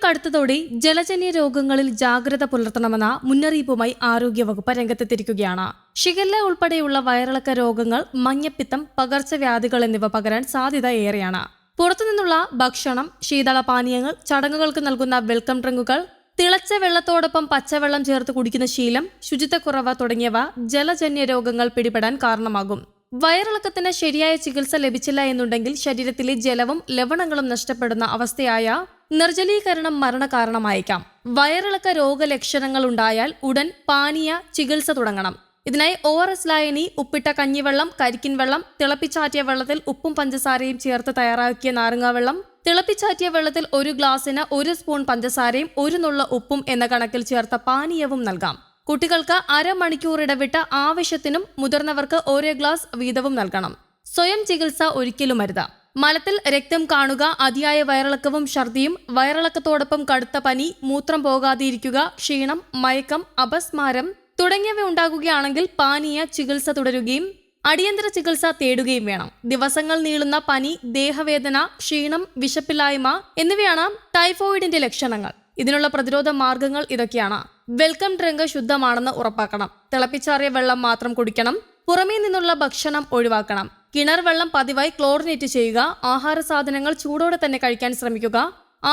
കടുത്തതോടെ ജലജന്യ രോഗങ്ങളിൽ ജാഗ്രത പുലർത്തണമെന്ന മുന്നറിയിപ്പുമായി ആരോഗ്യവകുപ്പ് രംഗത്തെത്തിയിരിക്കുകയാണ്. ഷിഗല്ല ഉൾപ്പെടെയുള്ള വയറിളക്ക രോഗങ്ങൾ, മഞ്ഞപ്പിത്തം, പകർച്ചവ്യാധികൾ എന്നിവ പകരാൻ സാധ്യത ഏറെയാണ്. പുറത്തുനിന്നുള്ള ഭക്ഷണം, ശീതളപാനീയങ്ങൾ, ചടങ്ങുകൾക്ക് നൽകുന്ന വെൽക്കം ഡ്രിങ്കുകൾ, തിളച്ച വെള്ളത്തോടൊപ്പം പച്ചവെള്ളം ചേർത്ത് കുടിക്കുന്ന ശീലം, ശുചിത്വക്കുറവ് തുടങ്ങിയവ ജലജന്യ രോഗങ്ങൾ പിടിപെടാൻ കാരണമാകും. വയറിളക്കത്തിന് ശരിയായ ചികിത്സ ലഭിച്ചില്ല എന്നുണ്ടെങ്കിൽ ശരീരത്തിലെ ജലവും ലവണങ്ങളും നഷ്ടപ്പെടുന്ന അവസ്ഥയായ നിർജ്ജലീകരണം മരണകാരണമായേക്കാം. വയറിളക്ക രോഗലക്ഷണങ്ങൾ ഉണ്ടായാൽ ഉടൻ പാനീയ ചികിത്സ തുടങ്ങണം. ഇതിനായി ORS ലായനി, ഉപ്പിട്ട കഞ്ഞിവെള്ളം, കരിക്കിൻ വെള്ളം, തിളപ്പിച്ചാറ്റിയ വെള്ളത്തിൽ ഉപ്പും പഞ്ചസാരയും ചേർത്ത് തയ്യാറാക്കിയ നാരങ്ങാവെള്ളം, തിളപ്പിച്ചാറ്റിയ വെള്ളത്തിൽ 1 ഗ്ലാസ്സിന് 1 സ്പൂൺ പഞ്ചസാരയും 1 നുള്ള ഉപ്പും എന്ന കണക്കിൽ ചേർത്ത പാനീയവും നൽകാം. കുട്ടികൾക്ക് അരമണിക്കൂർ ഇടവിട്ട് ആവശ്യത്തിനും മുതിർന്നവർക്ക് 1 ഗ്ലാസ് വീതവും നൽകണം. സ്വയം ചികിത്സ ഒരിക്കലും അരുത്. മലത്തിൽ രക്തം കാണുക, അതിയായ വയറിളക്കവും ഛർദിയും, വയറിളക്കത്തോടൊപ്പം കടുത്ത പനി, മൂത്രം പോകാതിരിക്കുക, ക്ഷീണം, മയക്കം, അപസ്മാരം തുടങ്ങിയവ ഉണ്ടാകുകയാണെങ്കിൽ പാനീയ ചികിത്സ തുടരുകയും അടിയന്തര ചികിത്സ തേടുകയും വേണം. ദിവസങ്ങൾ നീളുന്ന പനി, ദേഹവേദന, ക്ഷീണം, വിശപ്പില്ലായ്മ എന്നിവയാണ് ടൈഫോയിഡിന്റെ ലക്ഷണങ്ങൾ. ഇതിനുള്ള പ്രതിരോധ മാർഗങ്ങൾ ഇതൊക്കെയാണ്. വെൽക്കം ഡ്രിങ്ക് ശുദ്ധമാണെന്ന് ഉറപ്പാക്കണം. തിളപ്പിച്ചാറിയ വെള്ളം മാത്രം കുടിക്കണം. പുറമേ നിന്നുള്ള ഭക്ഷണം ഒഴിവാക്കണം. കിണർ വെള്ളം പതിവായി ക്ലോറിനേറ്റ് ചെയ്യുക. ആഹാര സാധനങ്ങൾ ചൂടോടെ തന്നെ കഴിക്കാൻ ശ്രമിക്കുക.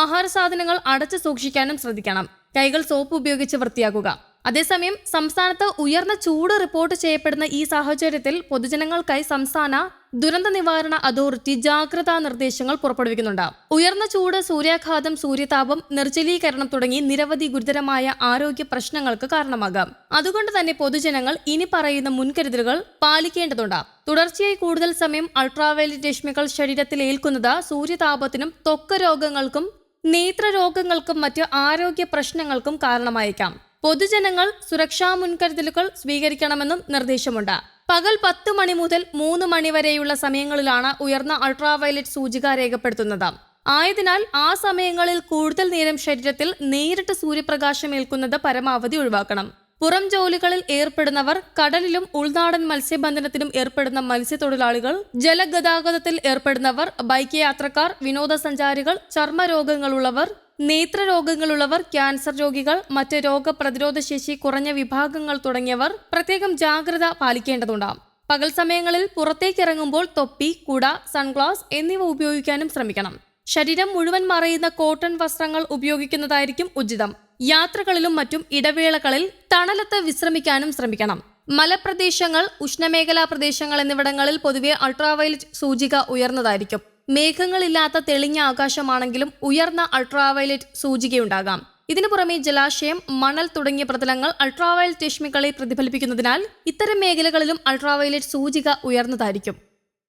ആഹാര സാധനങ്ങൾ അടച്ചു സൂക്ഷിക്കാനും ശ്രദ്ധിക്കണം. കൈകൾ സോപ്പ് ഉപയോഗിച്ച് വൃത്തിയാക്കുക. അതേസമയം സംസ്ഥാനത്ത് ഉയർന്ന ചൂട് റിപ്പോർട്ട് ചെയ്യപ്പെടുന്ന ഈ സാഹചര്യത്തിൽ പൊതുജനങ്ങൾക്കായി സംസ്ഥാന ദുരന്ത നിവാരണ അതോറിറ്റി ജാഗ്രതാ നിർദ്ദേശങ്ങൾ പുറപ്പെടുവിക്കുന്നുണ്ട്. ഉയർന്ന ചൂട്, സൂര്യാഘാതം, സൂര്യതാപം, നിർജ്ജലീകരണം തുടങ്ങി നിരവധി ഗുരുതരമായ ആരോഗ്യ പ്രശ്നങ്ങൾക്ക് കാരണമാകാം. അതുകൊണ്ട് തന്നെ പൊതുജനങ്ങൾ ഇനി പറയുന്ന മുൻകരുതലുകൾ പാലിക്കേണ്ടതുണ്ട്. തുടർച്ചയായി കൂടുതൽ സമയം അൾട്രാവയലറ്റ് രശ്മികൾ ശരീരത്തിൽ ഏൽക്കുന്നത് സൂര്യതാപത്തിനും ത്വക്ക് രോഗങ്ങൾക്കും നേത്രരോഗങ്ങൾക്കും മറ്റ് ആരോഗ്യ പ്രശ്നങ്ങൾക്കും കാരണമായേക്കാം. പൊതുജനങ്ങൾ സുരക്ഷാ മുൻകരുതലുകൾ സ്വീകരിക്കണമെന്നും നിർദ്ദേശമുണ്ട്. പകൽ 10 മണി മുതൽ 3 മണി വരെയുള്ള സമയങ്ങളിലാണ് ഉയർന്ന അൾട്രാവയലറ്റ് സൂചിക രേഖപ്പെടുത്തുന്നത്. ആയതിനാൽ ആ സമയങ്ങളിൽ കൂടുതൽ നേരം ശരീരത്തിൽ നേരിട്ട് സൂര്യപ്രകാശം ഏൽക്കുന്നത് പരമാവധി ഒഴിവാക്കണം. പുറം ജോലികളിൽ ഏർപ്പെടുന്നവർ, കടലിലും ഉൾനാടൻ മത്സ്യബന്ധനത്തിലും ഏർപ്പെടുന്ന മത്സ്യത്തൊഴിലാളികൾ, ജലഗതാഗതത്തിൽ ഏർപ്പെടുന്നവർ, ബൈക്ക് യാത്രക്കാർ, വിനോദസഞ്ചാരികൾ, ചർമ്മരോഗങ്ങളുള്ളവർ, നേത്രരോഗങ്ങളുള്ളവർ, ക്യാൻസർ രോഗികൾ, മറ്റ് രോഗപ്രതിരോധ ശേഷി കുറഞ്ഞ വിഭാഗങ്ങൾ തുടങ്ങിയവർ പ്രത്യേകം ജാഗ്രത പാലിക്കേണ്ടതുണ്ട്. പകൽ സമയങ്ങളിൽ പുറത്തേക്കിറങ്ങുമ്പോൾ തൊപ്പി, കുട, സൺഗ്ലാസ് എന്നിവ ഉപയോഗിക്കാനും ശ്രമിക്കണം. ശരീരം മുഴുവൻ മറയുന്ന കോട്ടൺ വസ്ത്രങ്ങൾ ഉപയോഗിക്കുന്നതായിരിക്കും ഉചിതം. യാത്രകളിലും മറ്റും ഇടവേളകളിൽ തണലത്ത് വിശ്രമിക്കാനും ശ്രമിക്കണം. മലപ്രദേശങ്ങൾ, ഉഷ്ണമേഖലാ പ്രദേശങ്ങൾ എന്നിവിടങ്ങളിൽ പൊതുവെ അൾട്രാവയലറ്റ് സൂചിക ഉയർന്നതായിരിക്കും. മേഘങ്ങളില്ലാത്ത തെളിഞ്ഞ ആകാശമാണെങ്കിലും ഉയർന്ന അൾട്രാവയലറ്റ് സൂചികയുണ്ടാകാം. ഇതിനു പുറമെ ജലാശയം, മണൽ തുടങ്ങിയ പ്രതലങ്ങൾ അൾട്രാവയലറ്റ് രശ്മികളെ പ്രതിഫലിപ്പിക്കുന്നതിനാൽ ഇത്തരം മേഖലകളിലും അൾട്രാവയലറ്റ് സൂചിക ഉയർന്നതായിരിക്കും.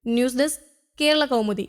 News desk, Kerala Kaumudi.